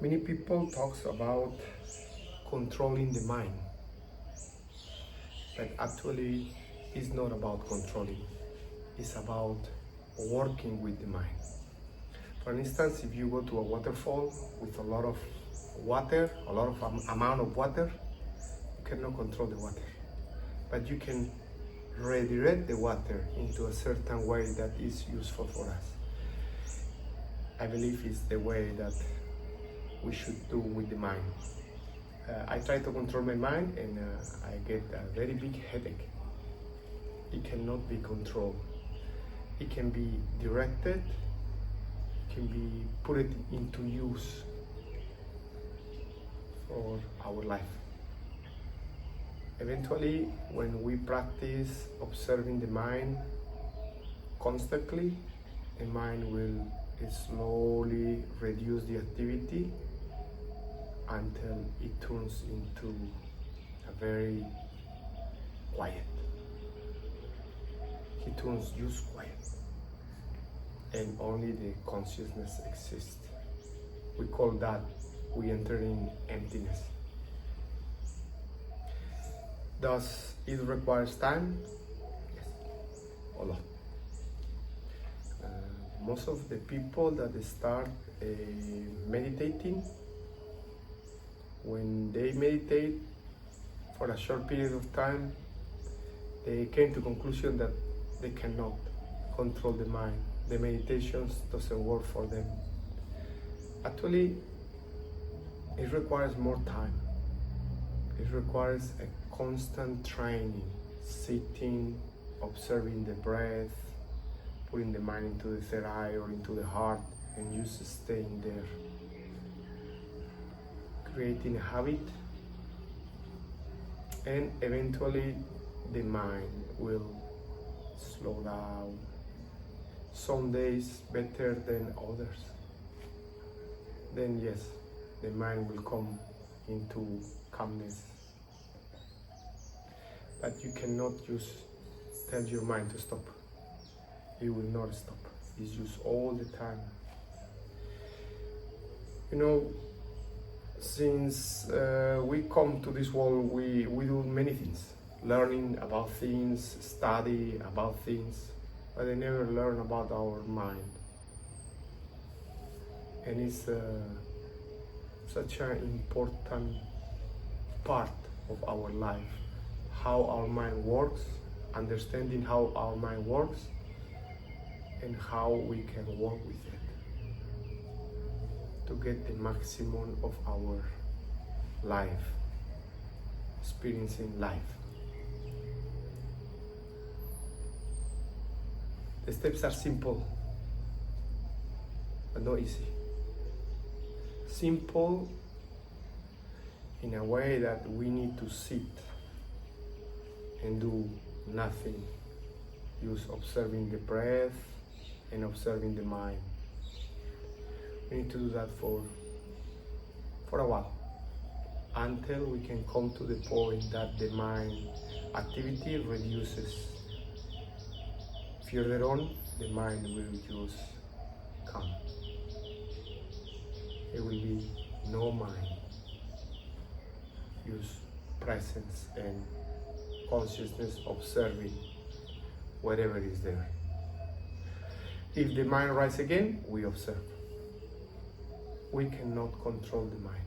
Many people talks about controlling the mind, but actually it's not about controlling. It's about working with the mind. For instance, if you go to a waterfall with a lot of water, a lot of amount of water, you cannot control the water, but you can redirect the water into a certain way that is useful for us. I believe it's the way that we should do with the mind. I try to control my mind and I get a very big headache. It cannot be controlled. It can be directed, it can be put into use for our life. Eventually, when we practice observing the mind constantly, the mind will slowly reduce the activity until it turns into a very quiet. It turns just quiet, and only the consciousness exists. We call that we enter in emptiness. Does it requires time? Yes, a lot. Most of the people that start meditating, when they meditate for a short period of time, they came to conclusion that they cannot control the mind. The meditations doesn't work for them. Actually, it requires more time. It requires a constant training, sitting, observing the breath, putting the mind into the third eye or into the heart, and just staying there. Creating a habit, and eventually the mind will slow down. Some days better than others. Then yes, the mind will come into calmness. But you cannot just tell your mind to stop. It will not stop. It's just all the time. You know, since we come to this world, we do many things. Learning about things, study about things, but I never learn about our mind. And it's such an important part of our life. How our mind works, understanding how our mind works, and how we can work with it to get the maximum of our life, experiencing life. The steps are simple, but not easy. Simple in a way that we need to sit and do nothing, just observing the breath and observing the mind. We need to do that for a while, until we can come to the point that the mind activity reduces. Further on, the mind will just come. There will be no mind, just presence and consciousness observing whatever is there. If the mind rises again, we observe. We cannot control the mind.